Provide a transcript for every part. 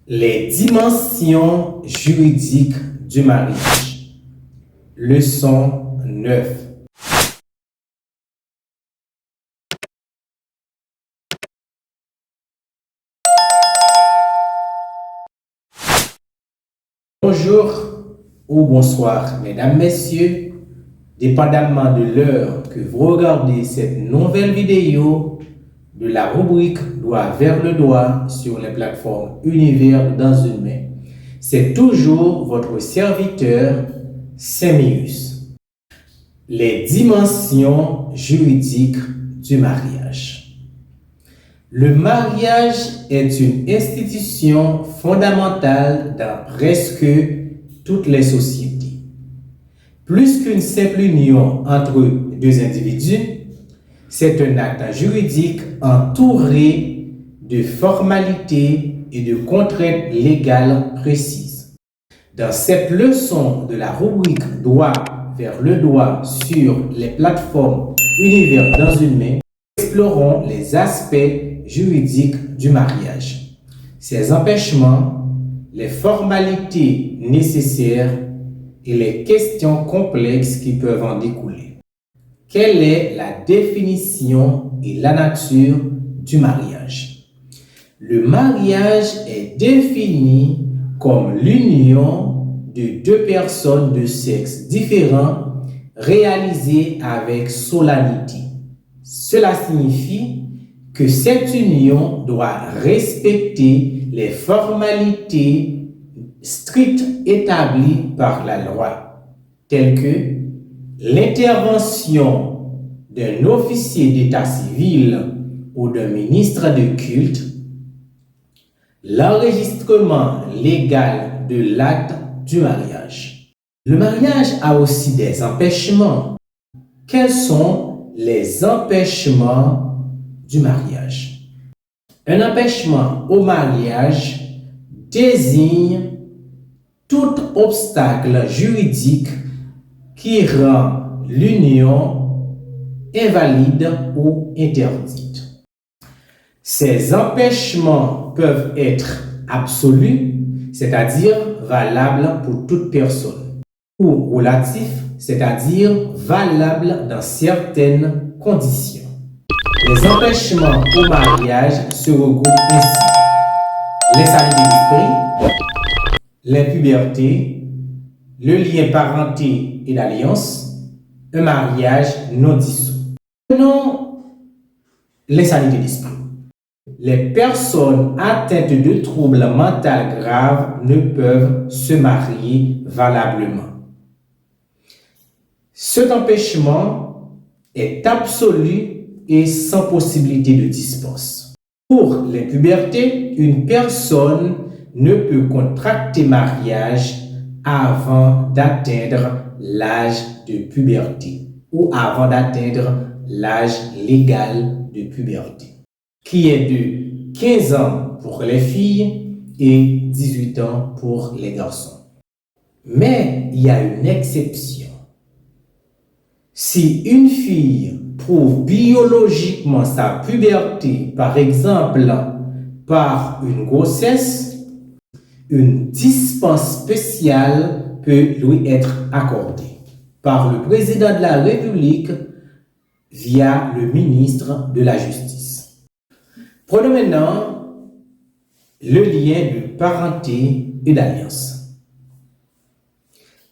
Les dimensions juridiques du mariage. Leçon 9. Bonjour ou bonsoir, mesdames, messieurs, dépendamment de l'heure que vous regardez cette nouvelle vidéo de la rubrique Doigt vers le doigt sur les plateformes Univers dans une main. C'est toujours votre serviteur, Sémius. Les dimensions juridiques du mariage. Le mariage est une institution fondamentale dans presque toutes les sociétés. Plus qu'une simple union entre deux individus, c'est un acte juridique entouré de formalités et de contraintes légales précises. Dans cette leçon de la rubrique Doigt vers le doigt sur les plateformes Univers dans une main, nous explorons les aspects juridiques du mariage, ses empêchements, les formalités nécessaires et les questions complexes qui peuvent en découler. Quelle est la définition et la nature du mariage? Le mariage est défini comme l'union de deux personnes de sexe différents réalisée avec solennité. Cela signifie que cette union doit respecter les formalités strictes établies par la loi, telles que l'intervention d'un officier d'état civil ou d'un ministre de culte, l'enregistrement légal de l'acte du mariage. Le mariage a aussi des empêchements. Quels sont les empêchements du mariage? Un empêchement au mariage désigne tout obstacle juridique qui rend l'union invalide ou interdite. Ces empêchements peuvent être absolus, c'est-à-dire valables pour toute personne, ou relatifs, c'est-à-dire valables dans certaines conditions. Les empêchements au mariage se regroupent ainsi: l'insanité d'esprit, l'impuberté, le lien parenté et d'alliance, un mariage non dissous. Prenons l'insanité d'esprit. Les personnes atteintes de troubles mentaux graves ne peuvent se marier valablement. Cet empêchement est absolu et sans possibilité de dispense. Pour l'impuberté, une personne ne peut contracter mariage avant d'atteindre l'âge de puberté ou avant d'atteindre l'âge légal de puberté, qui est de 15 ans pour les filles et 18 ans pour les garçons. Mais il y a une exception. Si une fille prouve biologiquement sa puberté, par exemple par une grossesse, une dispense spéciale peut lui être accordée par le président de la République via le ministre de la Justice. Prenons maintenant le lien de parenté et d'alliance.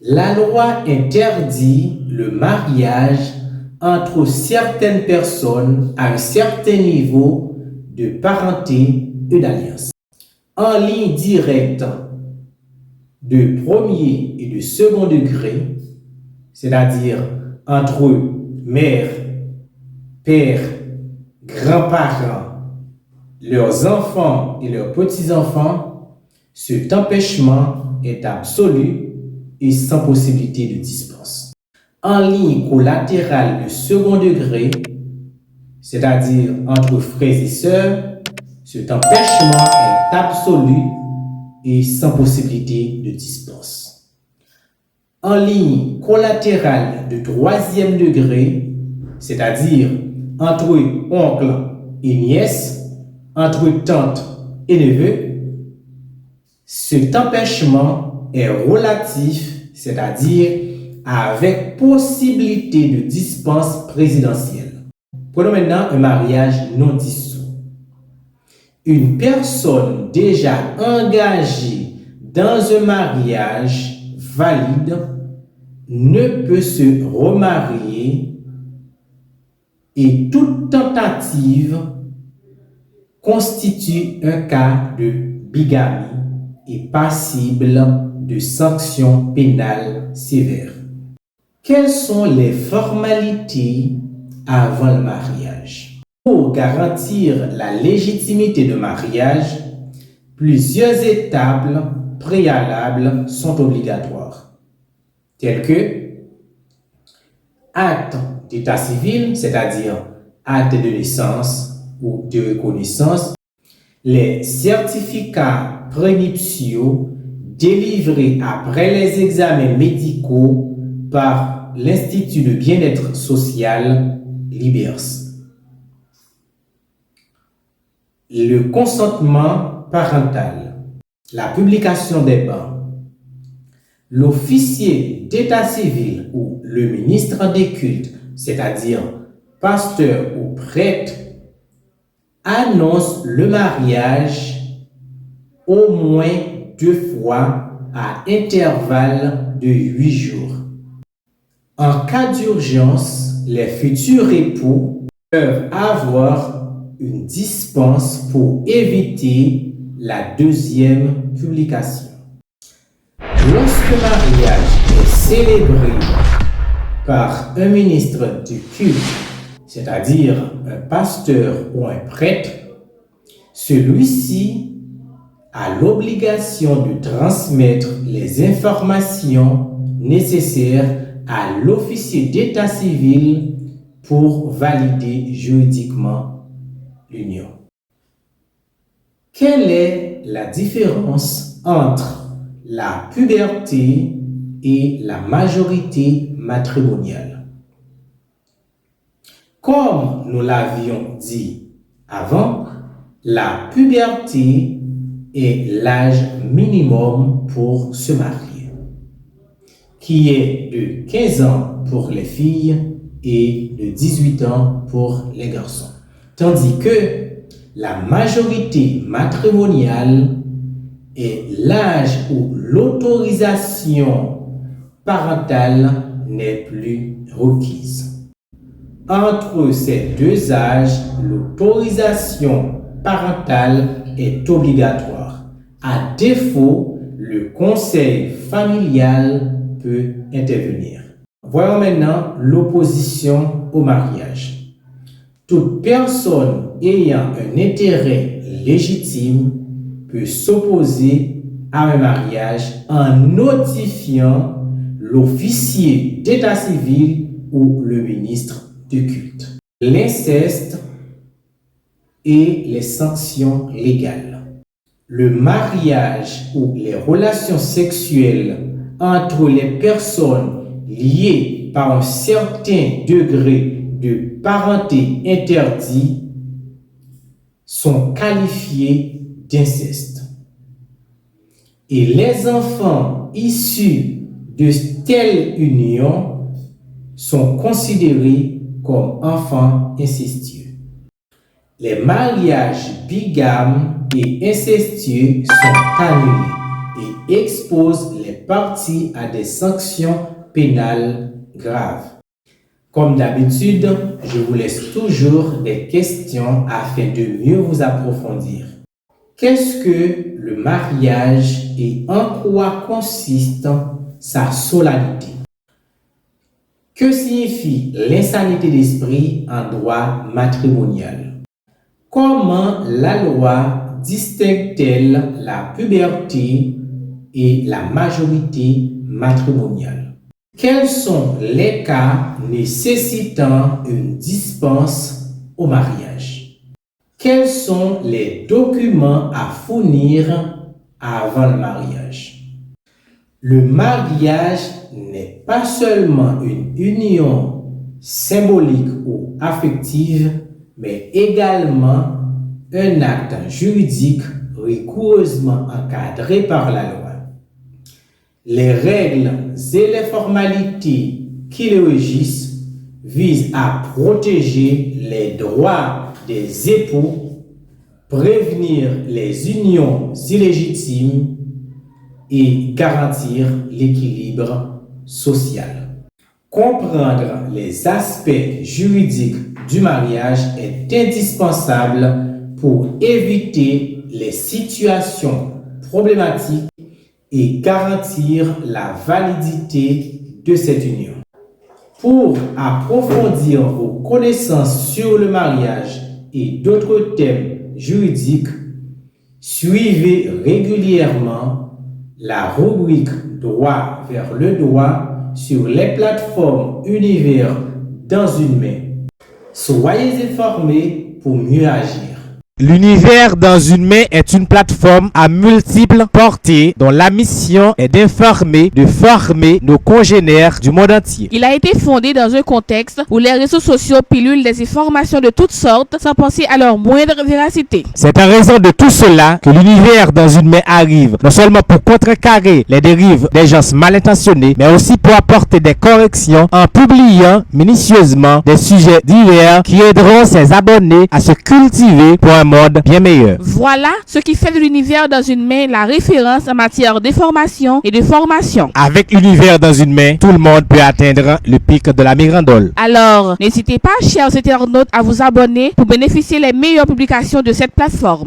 La loi interdit le mariage entre certaines personnes à un certain niveau de parenté et d'alliance. En ligne directe de premier et de second degré, c'est-à-dire entre mère, père, grands-parents, leurs enfants et leurs petits-enfants, cet empêchement est absolu et sans possibilité de dispense. En ligne collatérale de second degré, c'est-à-dire entre frères et sœurs, cet empêchement est absolu et sans possibilité de dispense. En ligne collatérale de troisième degré, c'est-à-dire entre oncle et nièce, entre tante et neveu, Cet empêchement est relatif, c'est-à-dire avec possibilité de dispense présidentielle. Prenons maintenant un mariage non dissous. Une personne déjà engagée dans un mariage valide ne peut se remarier et toute tentative constitue un cas de bigamie et passible de sanctions pénales sévères. Quelles sont les formalités avant le mariage? Pour garantir la légitimité de mariage, plusieurs étapes préalables sont obligatoires, telles que acte d'état civil, c'est-à-dire acte de naissance ou de reconnaissance, les certificats prénuptiaux délivrés après les examens médicaux par l'Institut de bien-être social (IBERS). Le consentement parental, la publication des bans, l'officier d'état civil ou le ministre des cultes, c'est-à-dire pasteur ou prêtre, annonce le mariage au moins 2 fois à intervalle de 8 jours. En cas d'urgence, les futurs époux peuvent avoir une dispense pour éviter la deuxième publication. Lorsque le mariage est célébré par un ministre du culte, c'est-à-dire un pasteur ou un prêtre, celui-ci a l'obligation de transmettre les informations nécessaires à l'officier d'état civil pour valider juridiquement l'union. Quelle est la différence entre la puberté et la majorité matrimoniale? Comme nous l'avions dit avant, la puberté est l'âge minimum pour se marier, qui est de 15 ans pour les filles et de 18 ans pour les garçons. Tandis que la majorité matrimoniale est l'âge où l'autorisation parentale n'est plus requise. Entre ces deux âges, l'autorisation parentale est obligatoire. À défaut, le conseil familial peut intervenir. Voyons maintenant l'opposition au mariage. Toute personne ayant un intérêt légitime peut s'opposer à un mariage en notifiant l'officier d'état civil ou le ministre du culte. L'inceste et les sanctions légales. Le mariage ou les relations sexuelles entre les personnes liées par un certain degré de parenté interdit sont qualifiés d'inceste. Et les enfants issus de telle union sont considérés comme enfants incestueux. Les mariages bigames et incestueux sont annulés et exposent les parties à des sanctions pénales graves. Comme d'habitude, je vous laisse toujours des questions afin de mieux vous approfondir. Qu'est-ce que le mariage et en quoi consiste sa solennité? Que signifie l'insanité d'esprit en droit matrimonial? Comment la loi distingue-t-elle la puberté et la majorité matrimoniale? Quels sont les cas nécessitant une dispense au mariage? Quels sont les documents à fournir avant le mariage? Le mariage n'est pas seulement une union symbolique ou affective, mais également un acte juridique rigoureusement encadrées par la loi. Les règles et les formalités qui les régissent visent à protéger les droits des époux, prévenir les unions illégitimes et garantir l'équilibre social. Comprendre les aspects juridiques du mariage est indispensable pour éviter les situations problématiques et garantir la validité de cette union. Pour approfondir vos connaissances sur le mariage et d'autres thèmes juridiques, suivez régulièrement la rubrique Droit vers le droit sur les plateformes Univers dans une main. Soyez informés pour mieux agir. L'Univers dans une main est une plateforme à multiples portées dont la mission est d'informer, de former nos congénères du monde entier. Il a été fondé dans un contexte où les réseaux sociaux pilulent des informations de toutes sortes sans penser à leur moindre véracité. C'est en raison de tout cela que l'Univers dans une main arrive, non seulement pour contrecarrer les dérives des gens mal intentionnés, mais aussi pour apporter des corrections en publiant minutieusement des sujets divers qui aideront ses abonnés à se cultiver pour un monde bien meilleur. Voilà ce qui fait de l'Univers dans une main la référence en matière d'information et de formation. Avec l'Univers dans une main, tout le monde peut atteindre le pic de la mirandole. Alors, n'hésitez pas, chers internautes, à vous abonner pour bénéficier des meilleures publications de cette plateforme.